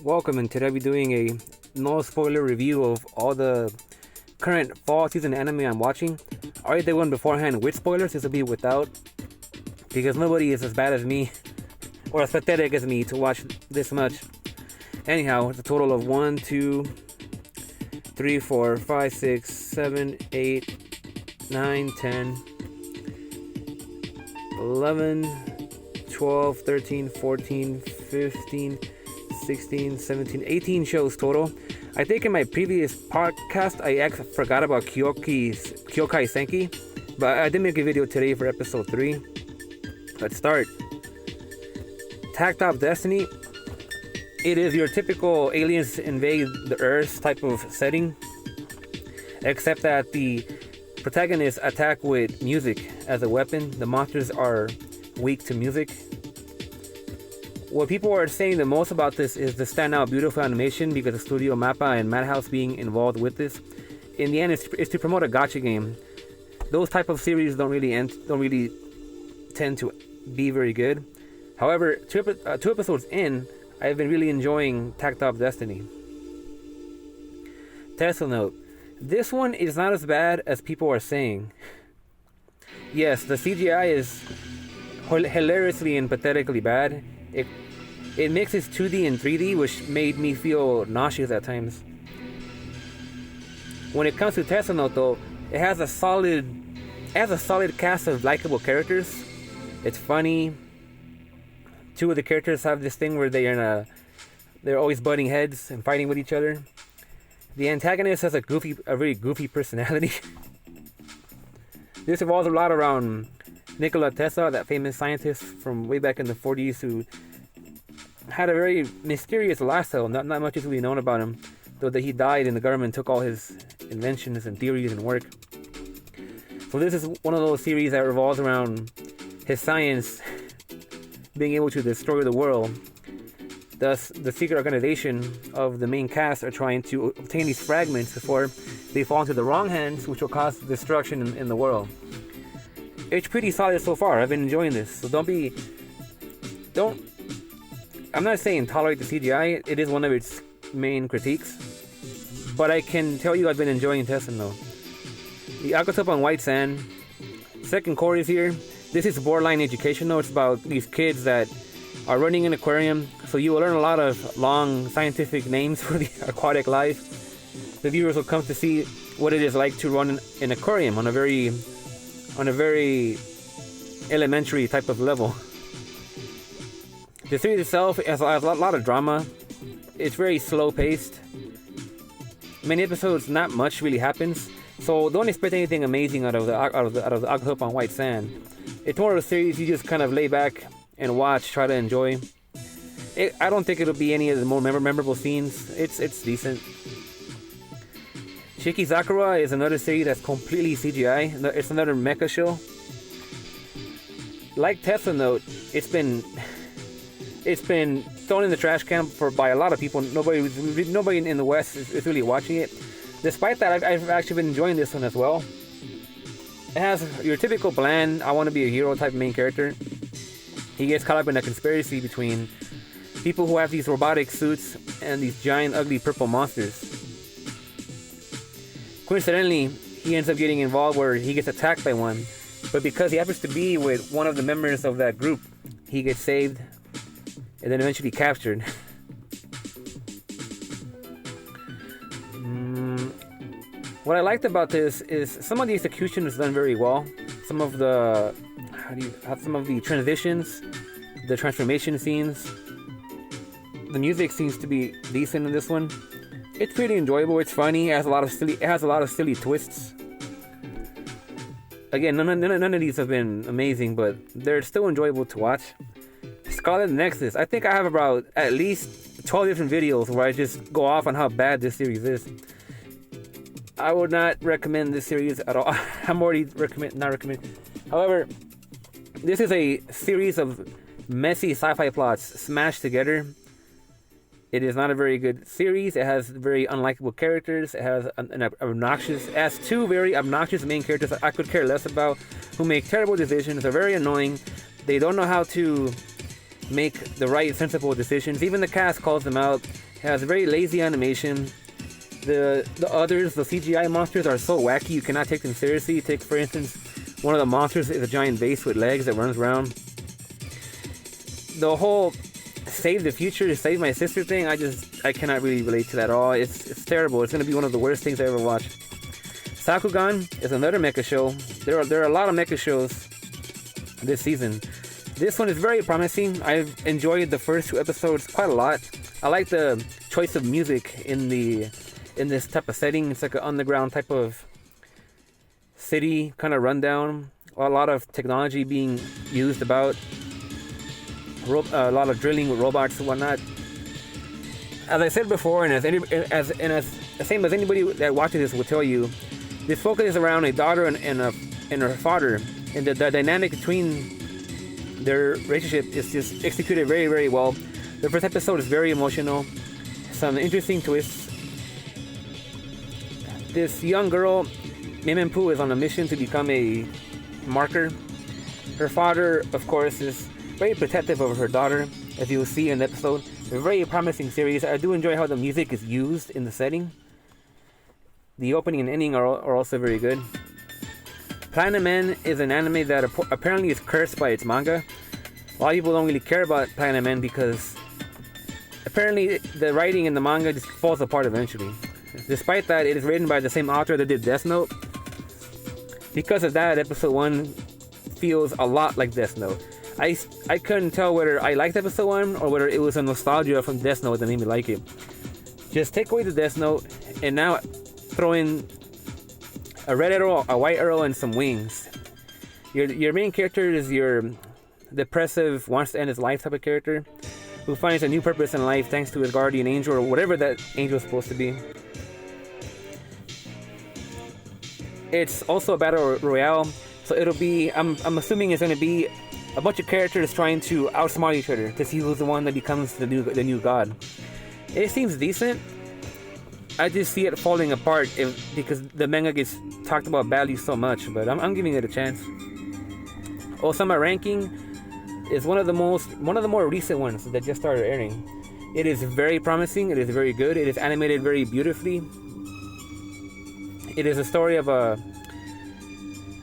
Welcome, and today I'll be doing a no spoiler review of all the current fall season anime I'm watching. I already did one beforehand with spoilers. This will be without, because nobody is as bad as me or as pathetic as me to watch this much. Anyhow, it's a total of 1, 2, 3, 4, 5, 6, 7, 8, 9, 10, 11, 12, 13, 14, 15, 16, 17, 18 shows total. I think in my previous podcast I forgot about Kyokai Senki, but I did make a video today for episode 3. Let's start. Takt Op Destiny. It is your typical aliens invade the Earth type of setting, except that the protagonists attack with music as a weapon. The monsters are weak to music. What people are saying the most about this is the standout beautiful animation, because of Studio Mappa and Madhouse being involved with this. In the end, it's to promote a gacha game. Those type of series don't really tend to be very good. However, two episodes in, I've been really enjoying Takt Op Destiny. Tesla note: this one is not as bad as people are saying. Yes, the CGI is hilariously and pathetically bad. It mixes 2D and 3D, which made me feel nauseous at times. When it comes to Tesla note, though, it has a solid cast of likable characters. It's funny. Two of the characters have this thing where they're always butting heads and fighting with each other. The antagonist has a very goofy personality. This revolves a lot around Nikola Tesla, that famous scientist from way back in the 40s who had a very mysterious lifestyle. Not much is really known about him, though that he died and the government took all his inventions and theories and work. So this is one of those series that revolves around his science being able to destroy the world. Thus, the secret organization of the main cast are trying to obtain these fragments before they fall into the wrong hands, which will cause destruction in the world. It's pretty solid so far. I've been enjoying this. So I'm not saying tolerate the CGI. It is one of its main critiques. But I can tell you I've been enjoying Tessin though. The Agatope on White Sand. Second core is here. This is borderline educational. It's about these kids that are running an aquarium. So you will learn a lot of long scientific names for the aquatic life. The viewers will come to see what it is like to run an aquarium on a very elementary type of level. The series itself has a lot of drama. It's very slow paced. Many episodes, not much really happens. So don't expect anything amazing out of the Agatope on White Sand. It's more of a series you just kind of lay back and watch, try to enjoy. I don't think it'll be any of the more memorable scenes. It's decent. Shikizakura is another series that's completely CGI. It's another mecha show. Like Tesla Note, it's been thrown in the trash can by a lot of people. Nobody in the West is really watching it. Despite that, I've actually been enjoying this one as well. It has your typical bland, I want to be a hero type main character. He gets caught up in a conspiracy between people who have these robotic suits and these giant ugly purple monsters. Coincidentally, he ends up getting involved where he gets attacked by one. But because he happens to be with one of the members of that group, he gets saved and then eventually captured. What I liked about this is some of the execution is done very well. Some of the transitions, the transformation scenes. The music seems to be decent in this one. It's pretty enjoyable. It's funny. It has a lot of silly twists. Again, none of these have been amazing, but they're still enjoyable to watch. Scarlet Nexus. I think I have about at least 12 different videos where I just go off on how bad this series is. I would not recommend this series at all. I'm already not recommend. However, this is a series of messy sci-fi plots smashed together. It is not a very good series. It has very unlikable characters. It has it has two very obnoxious main characters that I could care less about, who make terrible decisions. They're very annoying. They don't know how to make the right sensible decisions. Even the cast calls them out. has very lazy animation. The others, the CGI monsters, are so wacky you cannot take them seriously. Take, for instance, one of the monsters is a giant vase with legs that runs around. The whole save the future, save my sister thing, I cannot really relate to that at all. It's terrible. It's going to be one of the worst things I ever watched. Sakugan is another mecha show. There are a lot of mecha shows this season. This one is very promising. I've enjoyed the first 2 episodes quite a lot. I like the choice of music in this type of setting. It's like an underground type of city, kind of rundown. A lot of technology being used about. A lot of drilling with robots and whatnot. As I said before, and as the same as anybody that watches this will tell you, this focus is around a daughter and her father, and the dynamic between their relationship is just executed very, very well. The first episode is very emotional. Some interesting twists. This young girl, Mimimpu, is on a mission to become a marker. Her father, of course, is very protective of her daughter, as you will see in the episode. A very promising series. I do enjoy how the music is used in the setting. The opening and ending are also very good. Planet Men is an anime that apparently is cursed by its manga. A lot of people don't really care about Planet Men because apparently the writing in the manga just falls apart eventually. Despite that, it is written by the same author that did Death Note. Because of that, episode 1 feels a lot like Death Note. I couldn't tell whether I liked episode 1 or whether it was a nostalgia from Death Note that made me like it. Just take away the Death Note and now throw in a red arrow, a white arrow, and some wings. Your main character is your depressive, wants to end his life type of character who finds a new purpose in life thanks to his guardian angel or whatever that angel is supposed to be. It's also a battle royale, so it'll be, I'm assuming it's going to be a bunch of characters trying to outsmart each other to see who's the one that becomes the new god. It seems decent. I just see it falling apart because the manga gets talked about badly so much, but I'm giving it a chance. Osama Ranking is one of the more recent ones that just started airing. It is very promising. It is very good. It is animated very beautifully. It is a story of a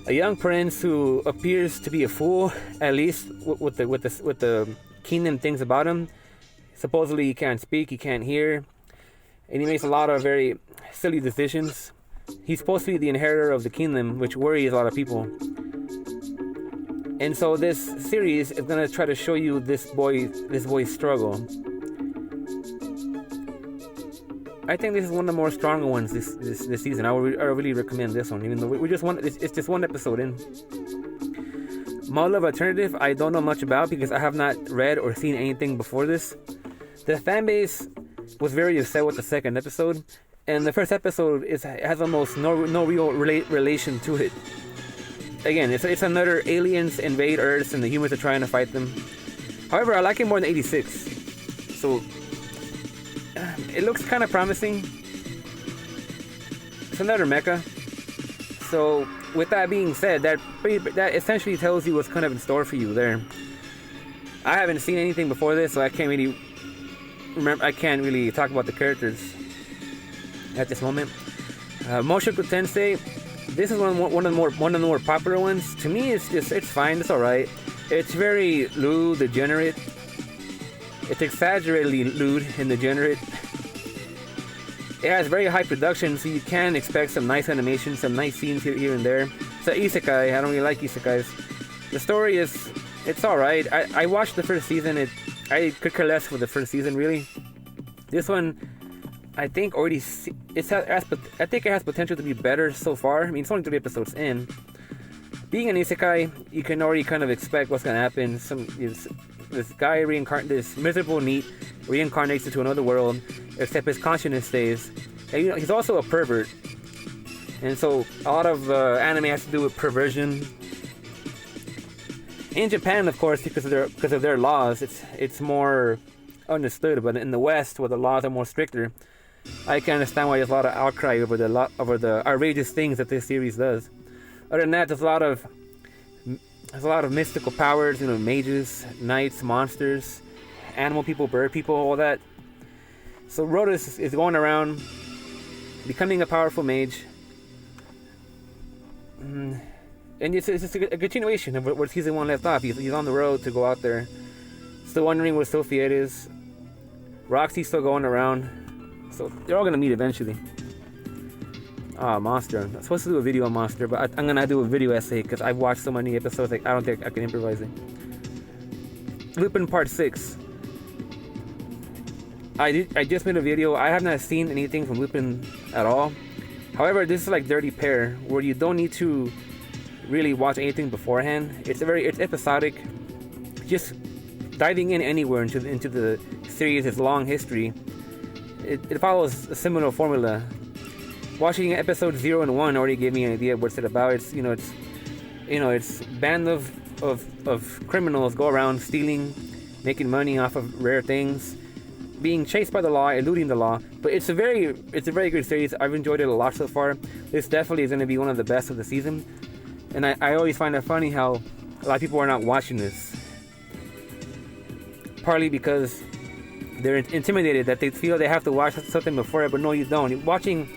young prince who appears to be a fool, at least with the kingdom things about him. Supposedly he can't speak, he can't hear, and he makes a lot of very silly decisions. He's supposed to be the inheritor of the kingdom, which worries a lot of people. And so this series is gonna try to show you this boy's struggle. I think this is one of the more stronger ones this season. I really recommend this one, even though it's just one episode in. Model of Alternative, I don't know much about because I have not read or seen anything before this. The fan base was very upset with the second episode, and the first episode has almost no real relation to it. Again, it's another aliens invade Earth and the humans are trying to fight them. However, I like it more than 86. So it looks kind of promising. It's another mecha. So with that being said, that essentially tells you what's kind of in store for you there. I haven't seen anything before this, so I can't really talk about the characters at this moment. Mushoku Tensei, this is one of the more popular ones. To me, it's fine. It's all right. It's very lewd, degenerate. It's exaggeratedly lewd and degenerate. It has very high production, so you can expect some nice animation, some nice scenes here and there. It's an isekai. I don't really like isekais. The story it's alright. I watched the first season. I could care less for the first season, really. This one, I think I think it has potential to be better so far. I mean, it's only 3 episodes in. Being an isekai, you can already kind of expect what's going to happen. This guy this miserable NEET reincarnates into another world, except his consciousness stays. And, he's also a pervert, and so a lot of anime has to do with perversion. In Japan, of course, because of their laws, it's more understood. But in the West, where the laws are more stricter, I can understand why there's a lot of outcry over the outrageous things that this series does. Other than that, there's a lot of mystical powers, mages, knights, monsters, animal people, bird people, all that. So Rhodus is going around, becoming a powerful mage. And it's just a continuation of where season 1 left off. He's on the road to go out there, still wondering where Sophia is. Roxy's still going around, so they're all gonna meet eventually. Monster. I'm supposed to do a video on Monster, but I'm gonna do a video essay because I've watched so many episodes. Like, I don't think I can improvise it. Lupin Part 6. I just made a video. I have not seen anything from Lupin at all. However, this is like Dirty Pair, where you don't need to really watch anything beforehand. It's episodic. Just diving in anywhere into the series' long history. It follows a similar formula. Watching episodes 0 and 1 already gave me an idea of what's it about. It's band of criminals go around stealing, making money off of rare things, being chased by the law, eluding the law. But it's a very good series. I've enjoyed it a lot so far. This definitely is going to be one of the best of the season. And I always find it funny how a lot of people are not watching this. Partly because they're intimidated that they feel they have to watch something before it, but no, you don't. Watching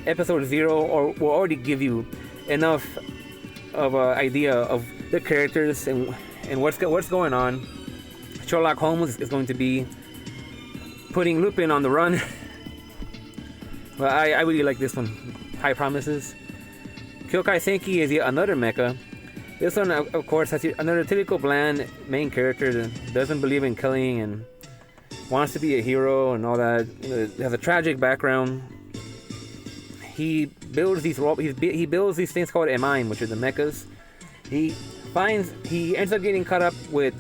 episode 0 will already give you enough of an idea of the characters and what's going on. Sherlock Holmes is going to be putting Lupin on the run. Well, I really like this one. High Promises. Kyokai Senki is yet another mecha. This one, of course, has another typical bland main character that doesn't believe in killing and wants to be a hero and all that. Has a tragic background. He builds these things called Emime, which are the mechas. He ends up getting caught up with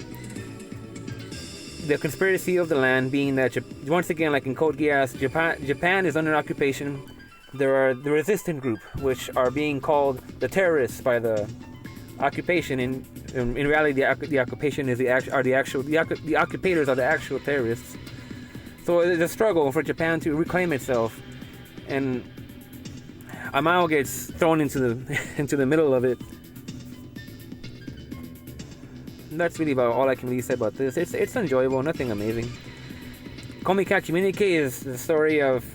the conspiracy of the land, being that once again, like in Code Geass, Japan is under occupation. There are the resistant group, which are being called the terrorists by the occupation. In reality, the occupation is the occupators are the actual terrorists. So it's a struggle for Japan to reclaim itself, and Amao gets thrown into the middle of it. And that's really about all I can really say about this. It's enjoyable, nothing amazing. Komi Can't Communicate is the story of,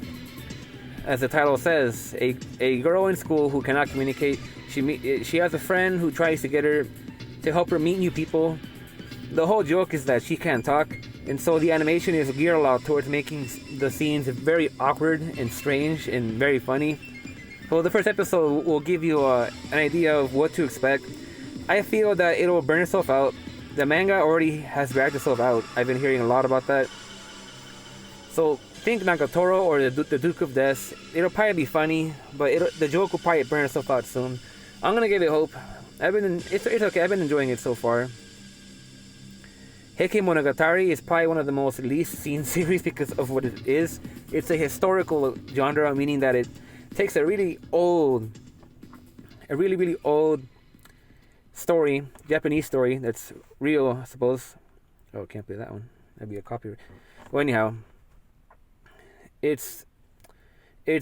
as the title says, a girl in school who cannot communicate. She has a friend who tries to get her to help her meet new people. The whole joke is that she can't talk, and so the animation is geared a lot towards making the scenes very awkward and strange and very funny. So the first episode will give you an idea of what to expect. I feel that it'll burn itself out. The manga already has dragged itself out. I've been hearing a lot about that. So think Nagatoro or the Duke of Death. It'll probably be funny, but the joke will probably burn itself out soon. I'm gonna give it hope. It's okay. I've been enjoying it so far. Heike Monogatari is probably one of the most least seen series because of what it is. It's a historical genre, meaning that it takes a really old story, Japanese story that's real, I suppose. Oh, can't play that one. That'd be a copyright. Well, anyhow, it's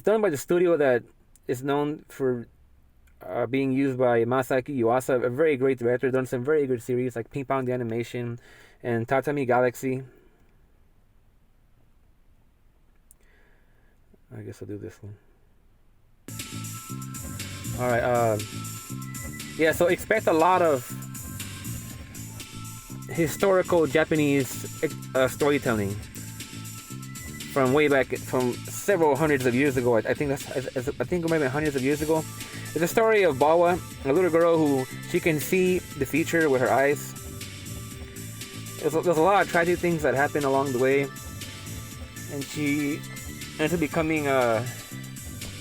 done by the studio that is known for being used by Masaki Yuasa, a very great director, done some very good series like Ping Pong the Animation and Tatami Galaxy. I guess I'll do this one. Alright, yeah, so expect a lot of historical Japanese storytelling from way back, from several hundreds of years ago. I think it might be hundreds of years ago. It's a story of Bawa, a little girl who she can see the future with her eyes. There's a lot of tragic things that happen along the way, and she ends up becoming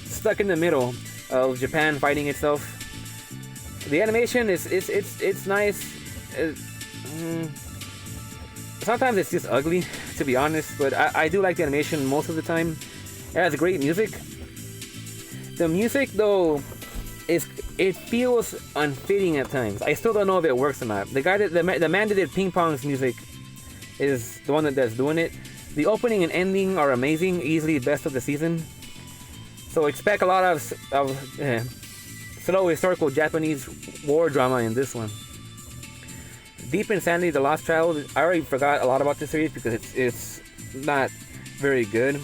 stuck in the middle of Japan fighting itself. The animation is nice. Sometimes it's just ugly, to be honest, but I do like the animation most of the time. It has great music. The music, though, it feels unfitting at times. I still don't know if it works or not. The man that did Ping Pong's music is the one that's doing it. The opening and ending are amazing, easily best of the season. So expect a lot of slow historical Japanese war drama in this one. Deep Insanity: The Lost Child. I already forgot a lot about this series because it's not very good.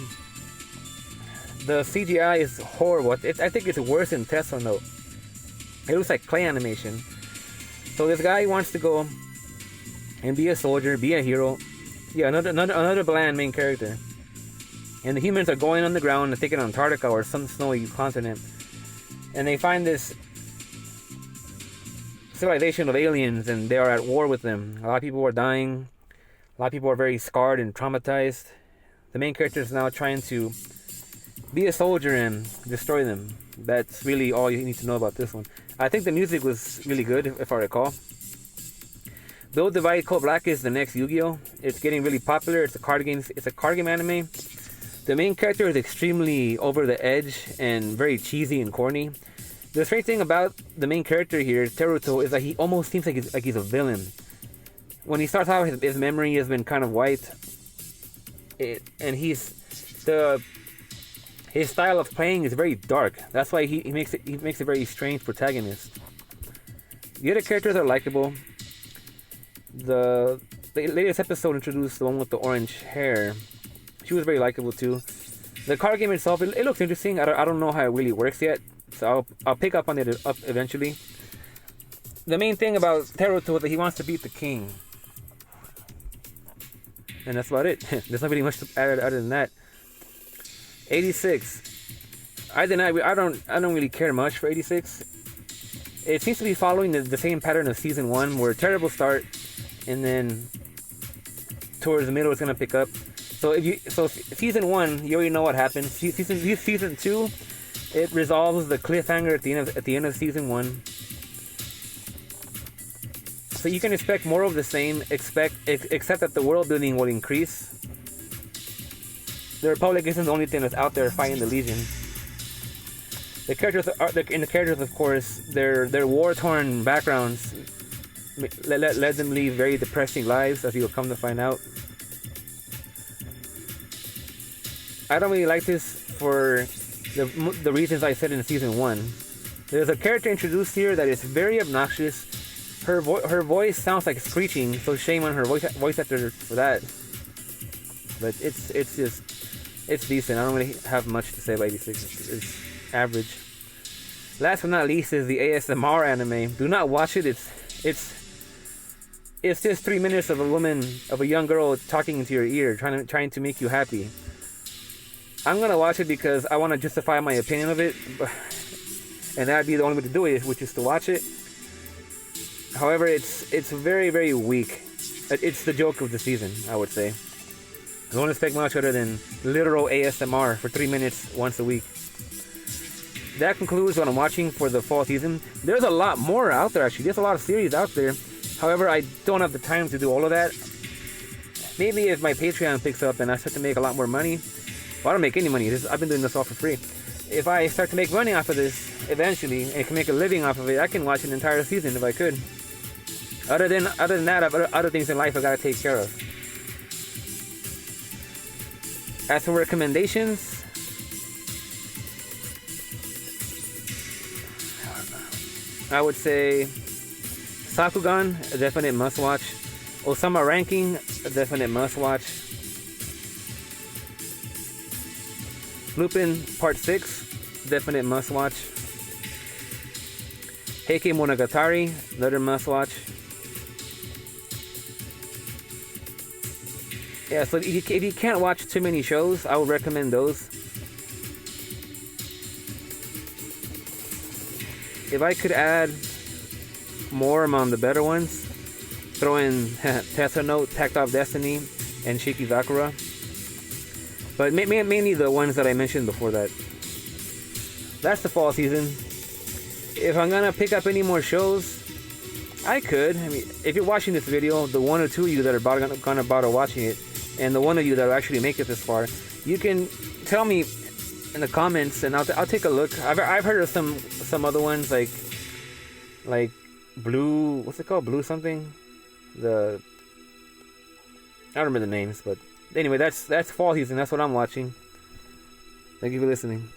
The CGI is horrible. I think it's worse than Tesla Note. It looks like clay animation. So this guy wants to go and be a soldier, be a hero. Yeah, another bland main character. And the humans are going on the ground and taking Antarctica or some snowy continent. And they find this civilization of aliens, and they are at war with them. A lot of people are dying. A lot of people are very scarred and traumatized. The main character is now trying to be a soldier and destroy them. That's really all you need to know about this one. I think the music was really good, if I recall. Build Divide Code Black is the next Yu-Gi-Oh! It's getting really popular. It's a card game anime. The main character is extremely over the edge and very cheesy and corny. The strange thing about the main character here, Teruto, is that he almost seems like he's a villain. When he starts out, his memory has been kind of wiped. And his style of playing is very dark. That's why he makes a very strange protagonist. The other characters are likable. The latest episode introduced the one with the orange hair. She was very likable too. The card game itself, it looks interesting. I don't know how it really works yet, so I'll pick up on it eventually. The main thing about Teruto is that he wants to beat the king, and that's about it. There's not really much to add other than that. 86. I don't really care much for 86. It seems to be following the same pattern of season 1, where terrible start, and then towards the middle it's gonna pick up. So season 1, you already know what happens. Season 2, it resolves the cliffhanger at the end of season 1. So you can expect more of the same, except that the world building will increase. The Republic isn't the only thing that's out there fighting the Legion. The characters, of course, their war-torn backgrounds led them lead very depressing lives, as you'll come to find out. I don't really like this for the reasons I said in season 1. There's a character introduced here that is very obnoxious. Her voice sounds like screeching, so shame on her voice actor for that. But it's decent. I don't really have much to say about 86. It's average. Last but not least is the ASMR anime. Do not watch it. It's just 3 minutes of a young girl talking into your ear, trying to make you happy. I'm gonna watch it because I want to justify my opinion of it, and that'd be the only way to do it, which is to watch it. However, it's very, very weak. It's the joke of the season, I would say. I don't expect much other than literal ASMR for 3 minutes once a week. That concludes what I'm watching for the fall season. There's a lot more out there, actually. There's a lot of series out there. However, I don't have the time to do all of that. Maybe if my Patreon picks up and I start to make a lot more money. Well, I don't make any money. I've been doing this all for free. If I start to make money off of this eventually and can make a living off of it, I can watch an entire season if I could. Other than that, I've other things in life I gotta take care of. As for recommendations, I would say Sakugan, a definite must-watch. Osama Ranking, a definite must-watch. Lupin Part 6, definite must-watch. Heike Monogatari, another must-watch. Yeah, so if you can't watch too many shows, I would recommend those. If I could add more among the better ones, throw in Tetsuo Note, Tact of Destiny, and Shikizakura. But mainly the ones that I mentioned before that. That's the fall season. If I'm gonna pick up any more shows, I could. I mean, if you're watching this video, the one or two of you that are gonna bother watching it, and the one of you that will actually make it this far, you can tell me in the comments, and I'll take a look. I've heard of some other ones like Blue. What's it called? Blue something. I don't remember the names, but anyway, that's fall season. That's what I'm watching. Thank you for listening.